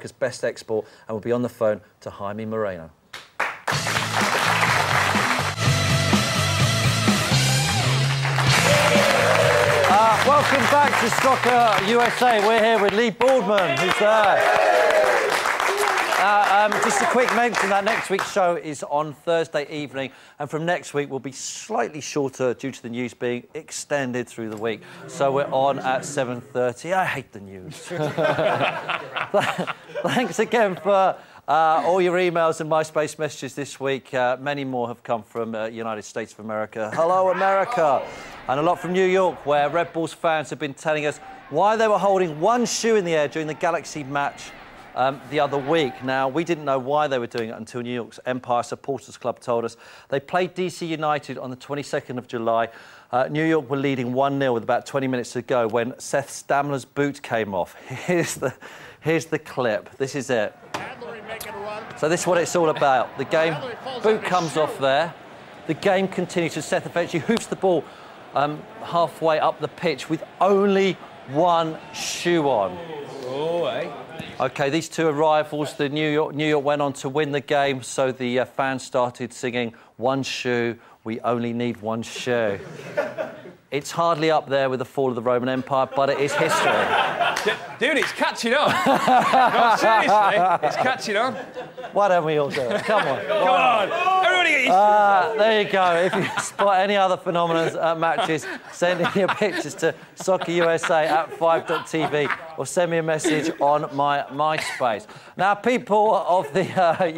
America's best export, and we'll be on the phone to Jaime Moreno. Welcome back to Soccer USA. We're here with Lee Boardman, who's there. Just a quick mention that next week's show is on Thursday evening, and from next week we'll be slightly shorter due to the news being extended through the week. So we're on at 7:30. I hate the news. Thanks again for all your emails and MySpace messages this week. Many more have come from United States of America. Hello, America. And a lot from New York, where Red Bulls fans have been telling us why they were holding one shoe in the air during the Galaxy match the other week. Now, we didn't know why they were doing it until New York's Empire Supporters Club told us. They played DC United on the 22nd of July. New York were leading 1-0 with about 20 minutes to go when Seth Stamler's boot came off. Here's the clip. This is it. So this is what it's all about. The game, boot comes off there. The game continues as Seth eventually hoofs the ball halfway up the pitch with only one shoe on. Oh, eh? OK, these two are rivals. The New York went on to win the game, so the fans started singing, "One shoe, we only need one shoe." It's hardly up there with the fall of the Roman Empire, but it is history. Dude, it's catching on. No, seriously, it's catching on. Why don't we all do it? Come on. Come on. Everybody get used There you go. If you spot any other phenomenal matches, send in your pictures to soccerusa@5.tv or send me a message on my MySpace. Now, people of the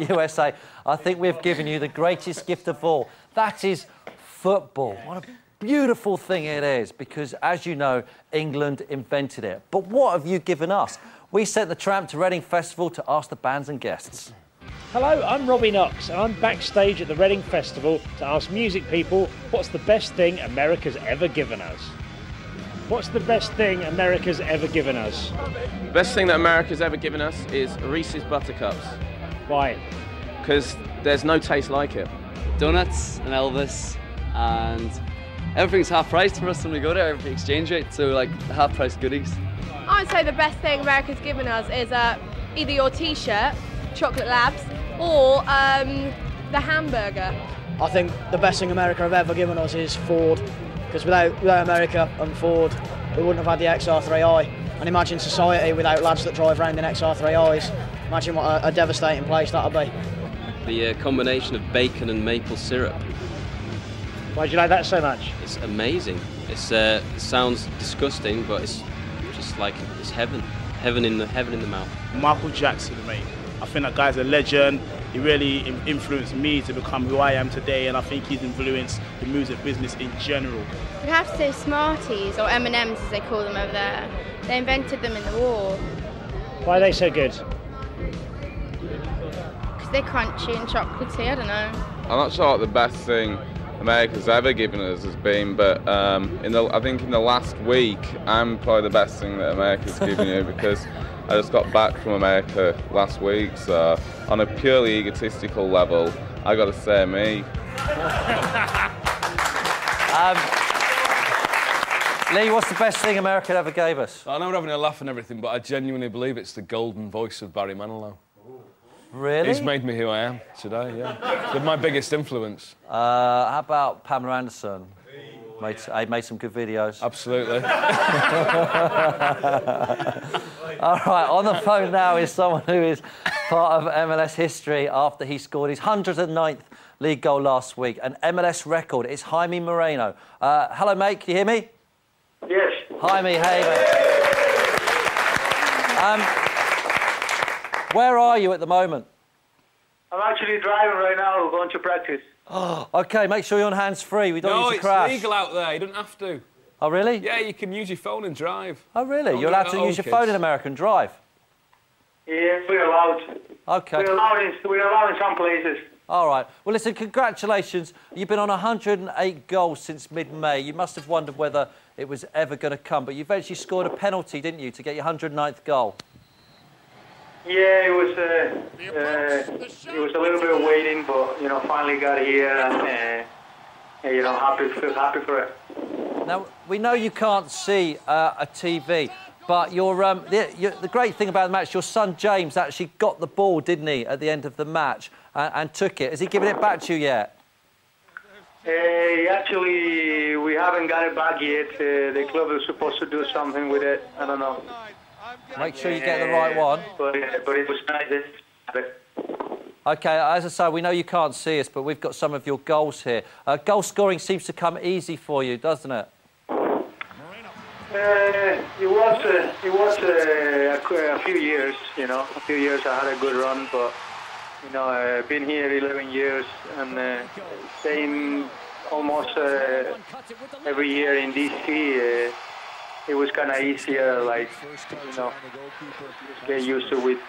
USA, I think we've given you the greatest gift of all. That is football. What a beautiful thing it is, because, as you know, England invented it. But what have you given us? We sent the tramp to Reading Festival to ask the bands and guests. Hello, I'm Robbie Knox, and I'm backstage at the Reading Festival to ask music people what's the best thing America's ever given us. What's the best thing America's ever given us? The best thing that America's ever given us is Reese's Buttercups. Why? Because there's no taste like it. Donuts and Elvis, and everything's half price for us when we go there, every exchange rate, so like half price goodies. I would say the best thing America's given us is either your t-shirt, Chocolate Labs, or the hamburger. I think the best thing America have ever given us is Ford, because without America and Ford, we wouldn't have had the XR3i. And imagine society without lads that drive around in XR3is. Imagine what a devastating place that would be. The combination of bacon and maple syrup. Why do you like that so much? It's amazing. It sounds disgusting, but it's just like it's heaven. Heaven in the mouth. Michael Jackson, mate. I think that guy's a legend. He really influenced me to become who I am today, and I think he's influenced the music business in general. You have to say Smarties, or M&Ms as they call them over there. They invented them in the war. Why are they so good? Because they're crunchy and chocolatey, I don't know. I'm not sure what the best thing America's ever given us has been, but I think in the last week, I'm probably the best thing that America's given you, because I just got back from America last week, so on a purely egotistical level, I got to say me. Lee, what's the best thing America ever gave us? I know we're having a laugh and everything, but I genuinely believe it's the golden voice of Barry Manilow. Really? He's made me who I am today, yeah. They're my biggest influence. How about Pamela Anderson? Made some good videos. Absolutely. All right, on the phone now is someone who is part of MLS history after he scored his 109th league goal last week, an MLS record. It's Jaime Moreno. Hello, mate, can you hear me? Yes. Jaime, hey, mate. Where are you at the moment? I'm actually driving right now, going to practice. Oh, OK, make sure you're on hands-free. We don't need to crash. No, it's legal out there. You don't have to. Oh, really? Yeah, you can use your phone and drive. Oh, really? You're allowed to use your phone in America and drive? Yes, we're allowed. OK. We're allowed in some places. All right. Well, listen, congratulations. You've been on 108 goals since mid-May. You must have wondered whether it was ever going to come, but you eventually scored a penalty, didn't you, to get your 109th goal? Yeah, it was a little bit of waiting, but finally got here, and feel happy for it. Now we know you can't see a TV, But the great thing about the match, your son James actually got the ball, didn't he, at the end of the match and took it. Has he given it back to you yet? Actually, we haven't got it back yet. The club is supposed to do something with it. I don't know. Make sure you get the right one. But it was nice. OK, as I say, we know you can't see us, but we've got some of your goals here. Goal scoring seems to come easy for you, doesn't it? It was a few years, you know. A few years I had a good run, but, you know, I've been here 11 years and staying almost every year in DC. It was kind of easier, like, you know, just get used to with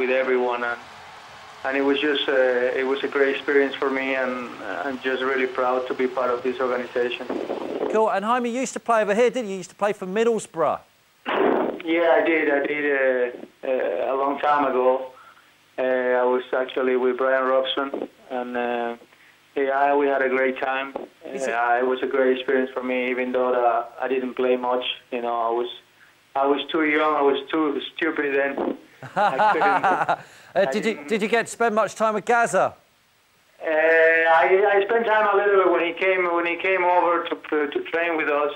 everyone, and it was just it was a great experience for me, and I'm just really proud to be part of this organization. Cool. And Jaime, you used to play over here, didn't you? You used to play for Middlesbrough. Yeah, I did. I did a long time ago. I was actually with Brian Robson, and yeah, we had a great time. It was a great experience for me, even though I didn't play much. You know, I was too young. I was too stupid then. I couldn't. Did you get to spend much time with Gaza? I spent time a little bit when he came over to train with us.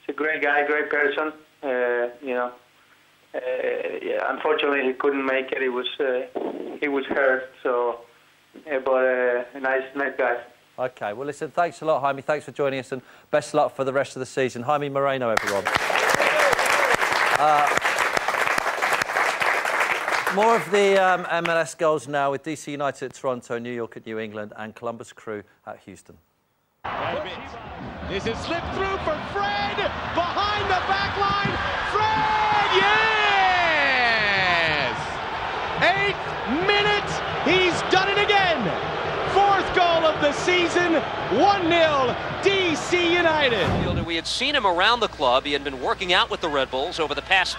He's a great guy, great person. You know, yeah, unfortunately he couldn't make it. He was hurt. So, but a nice guy. Okay, well listen, thanks a lot, Jaime. Thanks for joining us, and best luck for the rest of the season. Jaime Moreno, everyone. More of the MLS goals now with DC United at Toronto, New York at New England, and Columbus Crew at Houston. This is slipped through for Fred, behind the back line. Fred, yes! 8th minute, he's done it again. 4th goal of the season, 1-0 DC United. We had seen him around the club. He had been working out with the Red Bulls over the past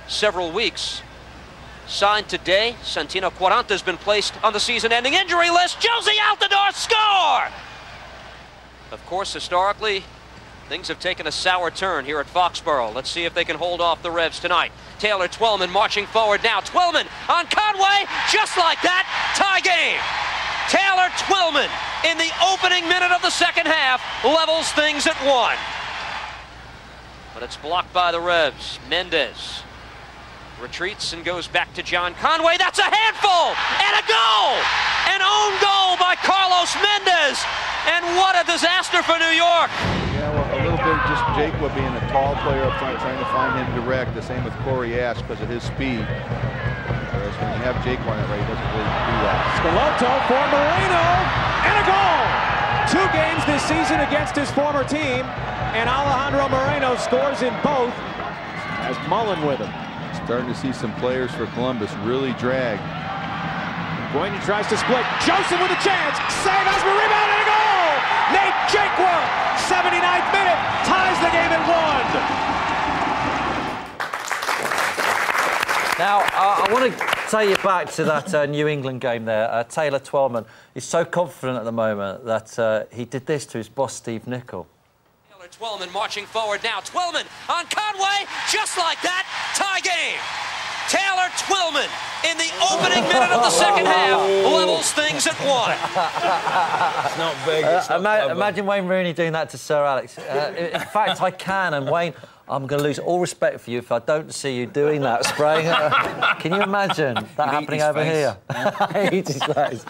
several weeks. Signed today, Santino Quaranta has been placed on the season-ending injury list. Josie Altidore score! Of course, historically, things have taken a sour turn here at Foxborough. Let's see if they can hold off the Revs tonight. Taylor Twellman marching forward now. Twellman on Conway, just like that, tie game. Taylor Twellman in the opening minute of the second half levels things at 1. But it's blocked by the Revs. Mendez retreats and goes back to John Conway. That's a handful and a goal! An own goal by Carlos Mendez. And what a disaster for New York. Yeah, well, a little bit just Jacob being a tall player up front, trying to find him direct. The same with Corey Ash because of his speed. Whereas when you have Jake on it right, he doesn't really do that. Scalotto for Moreno, and a goal! 2 games this season against his former team, and Alejandro Moreno scores in both. Has Mullen with him. Starting to see some players for Columbus really drag. Guinea tries to split. Joseph with a chance. Save has been rebounded and a goal! Nate Jakwa, 79th minute, ties the game at 1. Now, I want to take you back to that New England game there. Taylor Twellman is so confident at the moment that he did this to his boss, Steve Nicol. Twellman marching forward now. Twellman on Conway, just like that, tie game. Taylor Twellman in the opening minute of the second half levels things at 1. It's not big. It's not imagine Wayne Rooney doing that to Sir Alex. In fact, I can, and Wayne, I'm going to lose all respect for you if I don't see you doing that, spraying. Can you imagine that happening over here? Eat his face.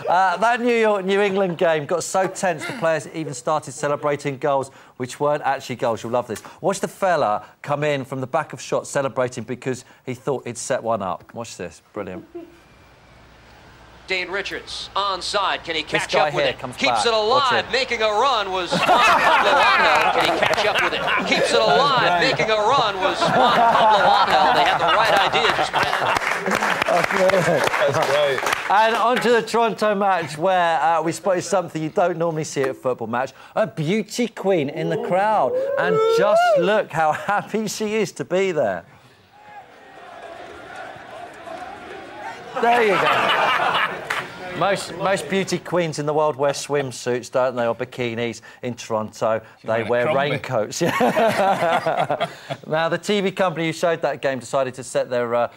That New England game got so tense the players even started celebrating goals which weren't actually goals. You'll love this. Watch the fella come in from the back of shot celebrating because he thought he'd set one up. Watch this. Brilliant. Dane Richards onside. Can he catch up with it? Keeps back. it alive. Making a run was Juan Pablo Angel. Can he catch up with it? Keeps it alive. Making a run was Juan Pablo Angel. They had the right idea. Just That's great. And on to the Toronto match where we spotted something you don't normally see at a football match. A beauty queen in the crowd. And just look how happy she is to be there. There you go. Most beauty queens in the world wear swimsuits, don't they, or bikinis? In Toronto, they wear raincoats. Now, the TV company who showed that game decided to set their